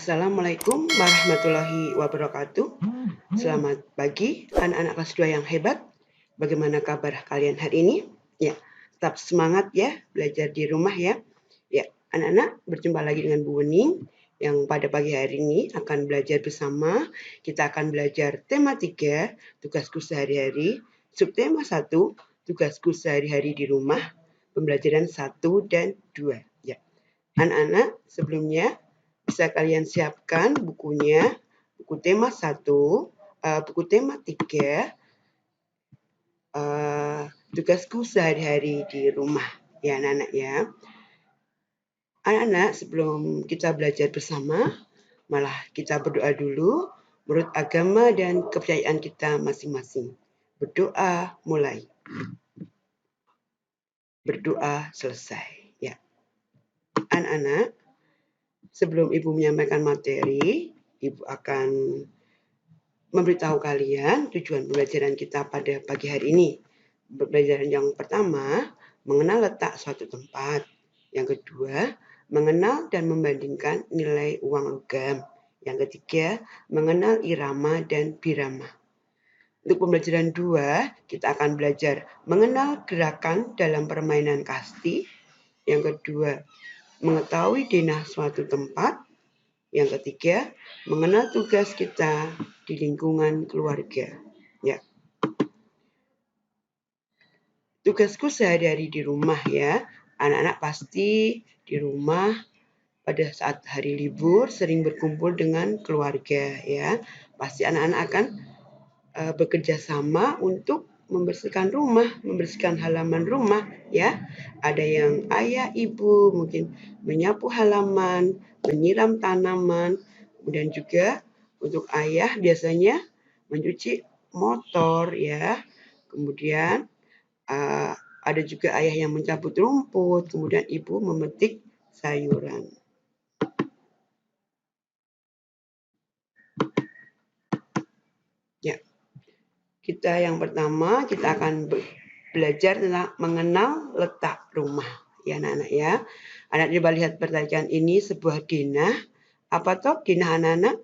Assalamualaikum warahmatullahi wabarakatuh. Selamat pagi anak-anak kelas 2 yang hebat. Bagaimana kabar kalian hari ini? Ya, tetap semangat ya belajar di rumah ya. Ya, anak-anak berjumpa lagi dengan Bu Wening yang pada pagi hari ini akan belajar bersama. Kita akan belajar tema 3, tugasku sehari-hari, subtema 1, tugasku sehari-hari di rumah, pembelajaran 1 dan 2. Ya. Anak-anak, sebelumnya bisa kalian siapkan bukunya, buku tema 1, buku tema 3, tugasku sehari-hari di rumah. Ya anak-anak ya. Anak-anak, sebelum kita belajar bersama, malah kita berdoa dulu menurut agama dan kepercayaan kita masing-masing. Berdoa mulai. Berdoa selesai. Ya. Anak-anak, sebelum Ibu menyampaikan materi, Ibu akan memberitahu kalian tujuan pembelajaran kita pada pagi hari ini. Pembelajaran yang pertama, mengenal letak suatu tempat. Yang kedua, mengenal dan membandingkan nilai uang logam. Yang ketiga, mengenal irama dan birama. Untuk pembelajaran 2, kita akan belajar mengenal gerakan dalam permainan kasti. Yang kedua, mengetahui denah suatu tempat. Yang ketiga, mengenal tugas kita di lingkungan keluarga. Ya. Tugasku sehari-hari di rumah ya. Anak-anak pasti di rumah pada saat hari libur sering berkumpul dengan keluarga ya. Pasti anak-anak akan bekerja sama untuk membersihkan rumah, membersihkan halaman rumah ya. Ada yang ayah, ibu mungkin menyapu halaman, menyiram tanaman, kemudian juga untuk ayah biasanya mencuci motor ya. Kemudian ada juga ayah yang mencabut rumput, kemudian ibu memetik sayuran. Ya. Kita yang pertama, kita akan belajar tentang mengenal letak rumah. Ya anak-anak ya. Anak coba lihat pertanyaan ini sebuah denah. Apa toh denah anak-anak?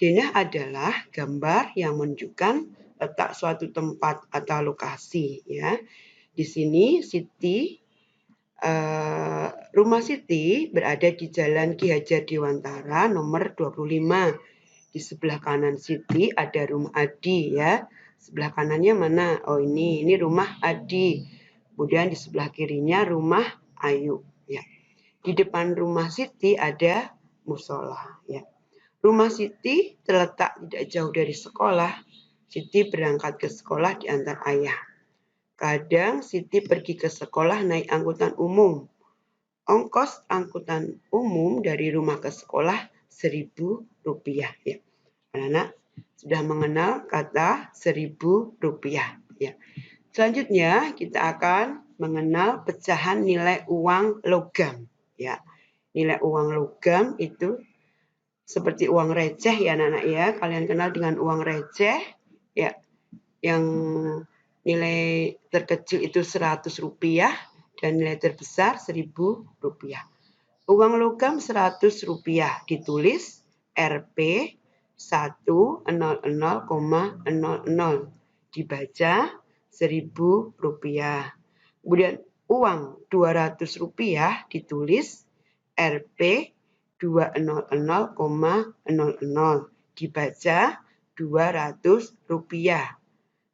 Denah adalah gambar yang menunjukkan letak suatu tempat atau lokasi ya. Di sini rumah Siti berada di Jalan Ki Hajar Dewantara nomor 25. Di sebelah kanan Siti ada rumah Adi ya. Sebelah kanannya mana? Oh ini rumah Adi. Kemudian di sebelah kirinya rumah Ayu ya. Di depan rumah Siti ada musola ya. Rumah Siti terletak tidak jauh dari sekolah. Siti berangkat ke sekolah diantar ayah. Kadang Siti pergi ke sekolah naik angkutan umum. Ongkos angkutan umum dari rumah ke sekolah Rp1.000 ya. Anak-anak sudah mengenal kata Rp1.000 ya. Selanjutnya kita akan mengenal pecahan nilai uang logam ya. Nilai uang logam itu seperti uang receh ya anak-anak ya. Kalian kenal dengan uang receh ya. Yang nilai terkecil itu Rp100 dan nilai terbesar Rp1.000. Uang logam Rp100 ditulis Rp 100,00 dibaca Rp1.000. Kemudian uang Rp200 ditulis Rp 200,00 dibaca Rp200.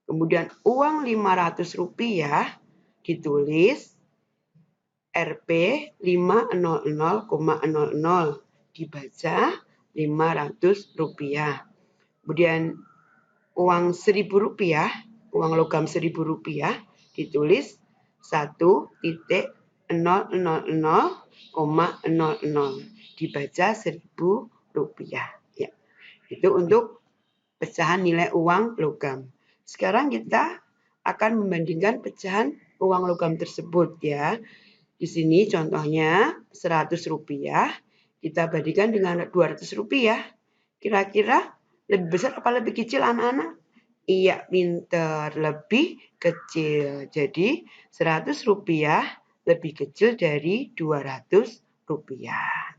Kemudian uang Rp500 ditulis Rp 500,00 dibaca Rp500. Kemudian uang Rp1.000, uang logam Rp1.000 ditulis 1.000,00 dibaca Rp1.000 ya. Itu untuk pecahan nilai uang logam. Sekarang kita akan membandingkan pecahan uang logam tersebut ya. Di sini contohnya Rp100 kita bandingkan dengan Rp200. Kira-kira lebih besar apa lebih kecil anak-anak? Iya, pinter, lebih kecil. Jadi Rp100 lebih kecil dari Rp200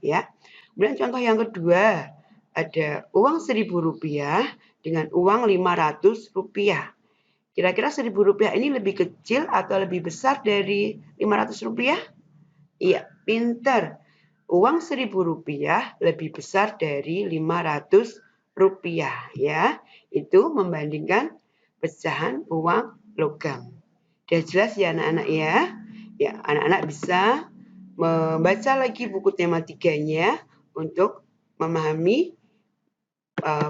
ya. Kemudian contoh yang kedua, ada uang Rp1.000 dengan uang Rp500. Kira-kira Rp1.000 ini lebih kecil atau lebih besar dari Rp500? Iya, pinter. Uang Rp1.000 lebih besar dari Rp500 ya. Itu membandingkan pecahan uang logam. Sudah jelas ya anak-anak ya? Ya, anak-anak bisa membaca lagi buku tematikanya untuk memahami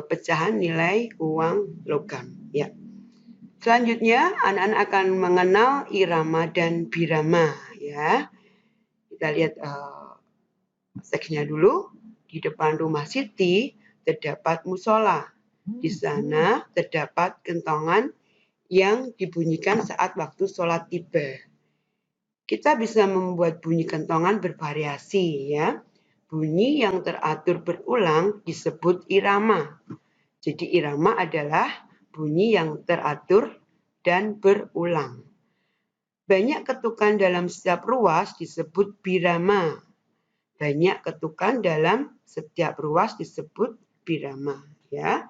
pecahan nilai uang logam. Ya. Selanjutnya, anak-anak akan mengenal irama dan birama. Ya, kita lihat teksnya dulu. Di depan rumah Siti terdapat musola. Di sana terdapat kentongan yang dibunyikan saat waktu sholat tiba. Kita bisa membuat bunyi kentongan bervariasi ya. Bunyi yang teratur berulang disebut irama. Jadi irama adalah bunyi yang teratur dan berulang. Banyak ketukan dalam setiap ruas disebut birama. Banyak ketukan dalam setiap ruas disebut birama ya.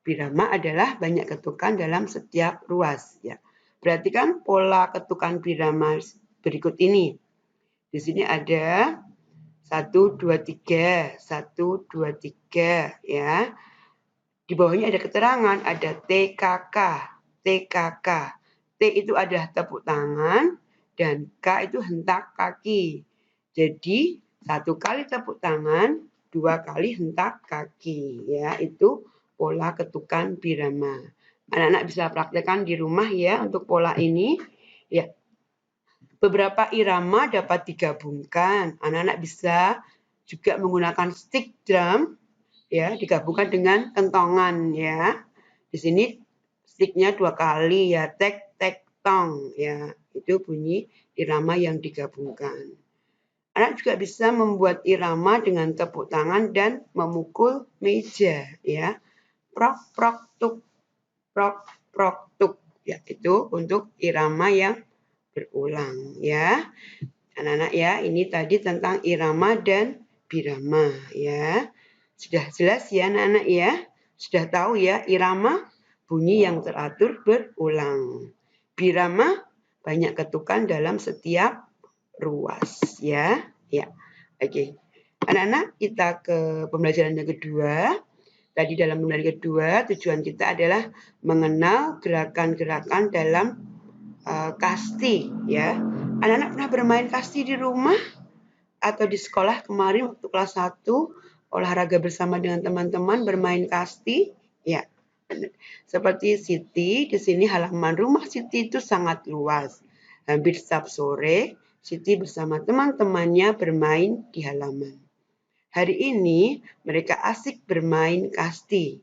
Birama adalah banyak ketukan dalam setiap ruas ya. Perhatikan pola ketukan birama berikut ini. Di sini ada 1, 2, 3, 1, 2, 3 ya. Di bawahnya ada keterangan, ada TKK, TKK. T itu adalah tepuk tangan dan K itu hentak kaki. Jadi 1 kali tepuk tangan, 2 kali hentak kaki ya. Itu pola ketukan birama. Anak-anak bisa praktekkan di rumah ya untuk pola ini. Ya. Beberapa irama dapat digabungkan. Anak-anak bisa juga menggunakan stick drum ya, digabungkan dengan kentongan ya. Di sini sticknya 2 kali ya, tek tek tong ya. Itu bunyi irama yang digabungkan. Anak juga bisa membuat irama dengan tepuk tangan dan memukul meja ya. Prok prok tuk, prok prok tuk ya. Itu untuk irama yang berulang ya. Anak-anak ya, ini tadi tentang irama dan birama ya. Sudah jelas ya anak-anak ya? Sudah tahu ya irama bunyi yang teratur berulang. Birama banyak ketukan dalam setiap ruas ya. Ya. Oke. Anak-anak kita ke pembelajaran yang kedua. Tadi dalam pembelajaran kedua tujuan kita adalah mengenal gerakan-gerakan dalam kasti ya. Anak-anak pernah bermain kasti di rumah atau di sekolah kemarin waktu kelas 1 olahraga bersama dengan teman-teman bermain kasti? Ya. Seperti Siti, di sini halaman rumah Siti itu sangat luas. Hampir setiap sore, Siti bersama teman-temannya bermain di halaman. Hari ini mereka asik bermain kasti.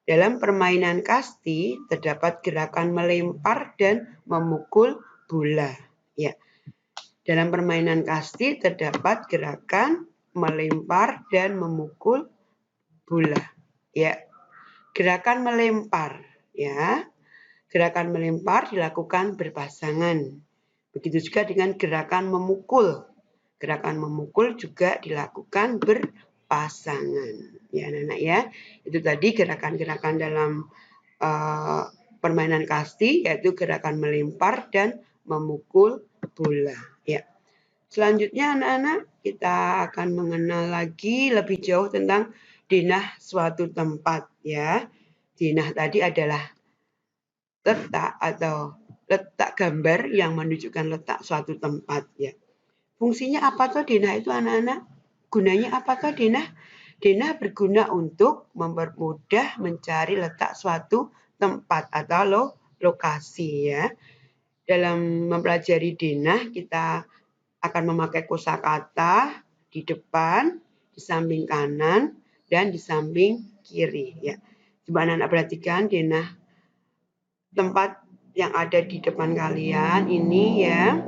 Dalam permainan kasti terdapat gerakan melempar dan memukul bola. Ya. Dalam permainan kasti terdapat gerakan melempar dan memukul bola. Ya. Gerakan melempar, ya. Gerakan melempar dilakukan berpasangan. Begitu juga dengan gerakan memukul. Gerakan memukul juga dilakukan berpasangan. Ya, anak-anak ya. Itu tadi gerakan-gerakan dalam permainan kasti, yaitu gerakan melempar dan memukul bola. Ya. Selanjutnya anak-anak kita akan mengenal lagi lebih jauh tentang denah suatu tempat ya. Denah tadi adalah letak atau letak gambar yang menunjukkan letak suatu tempat ya. Fungsinya apa toh denah itu anak-anak? Gunanya apa toh denah? Denah berguna untuk mempermudah mencari letak suatu tempat atau lokasi ya. Dalam mempelajari denah kita akan memakai kosakata di depan, di samping kanan, dan di samping kiri. Ya. Coba anak-anak perhatikan denah tempat yang ada di depan kalian ini ya.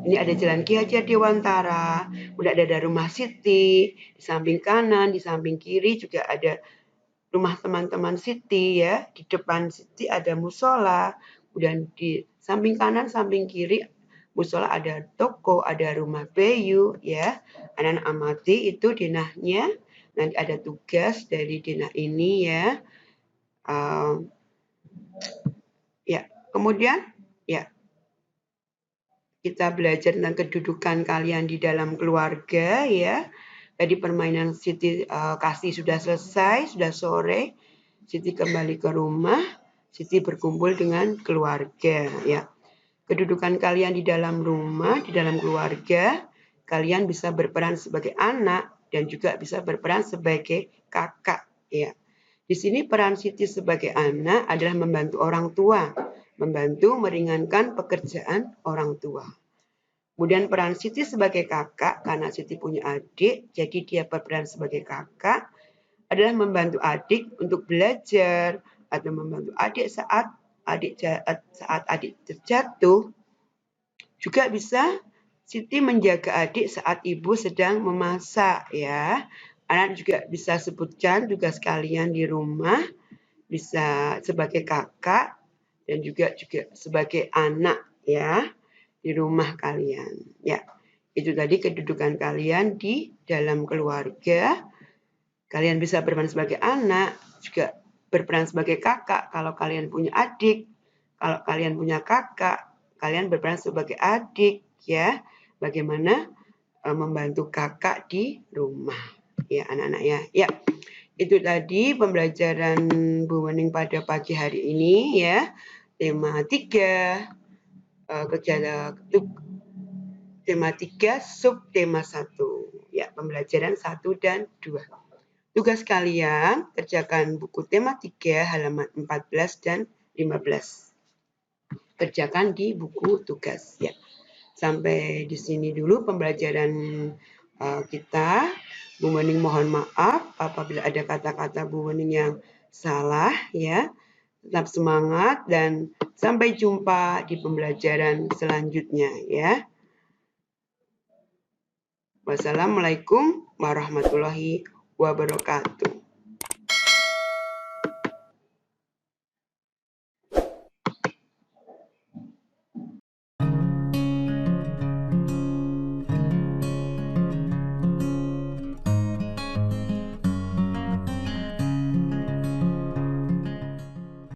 Ini ada Jalan Ki Hajar Dewantara, udah ada rumah Siti, di samping kanan, di samping kiri juga ada rumah teman-teman Siti ya. Di depan Siti ada musola, kemudian di samping kanan, samping kiri musola ada toko, ada rumah Bayu ya. Anak-anak amati itu denahnya Nanti ada tugas dari Dina ini ya. Ya, kemudian ya kita belajar tentang kedudukan kalian di dalam keluarga ya. Tadi permainan Siti kasih sudah selesai, sudah sore. Siti kembali ke rumah, Siti berkumpul dengan keluarga ya. Kedudukan kalian di dalam rumah, di dalam keluarga, kalian bisa berperan sebagai anak dan juga bisa berperan sebagai kakak ya. Di sini peran Siti sebagai anak adalah membantu orang tua, membantu meringankan pekerjaan orang tua. Kemudian peran Siti sebagai kakak, karena Siti punya adik, jadi dia berperan sebagai kakak, adalah membantu adik untuk belajar atau membantu adik saat adik terjatuh. Juga bisa Siti menjaga adik saat ibu sedang memasak ya. Anak juga bisa sebutkan tugas kalian di rumah, bisa sebagai kakak dan juga sebagai anak ya di rumah kalian. Ya, itu tadi kedudukan kalian di dalam keluarga. Kalian bisa berperan sebagai anak, juga berperan sebagai kakak kalau kalian punya adik. Kalau kalian punya kakak, kalian berperan sebagai adik ya. Bagaimana membantu kakak di rumah ya anak-anak ya. Ya. Itu tadi pembelajaran Bu Wening pada pagi hari ini ya. Tema 3 tema 3 subtema 1 ya, pembelajaran 1 dan 2. Tugas kalian kerjakan buku tema 3 halaman 14 dan 15. Kerjakan di buku tugas ya. Sampai di sini dulu pembelajaran kita. Bu Wening mohon maaf apabila ada kata-kata Bu Wening yang salah ya. Tetap semangat dan sampai jumpa di pembelajaran selanjutnya ya. Wassalamualaikum warahmatullahi wabarakatuh.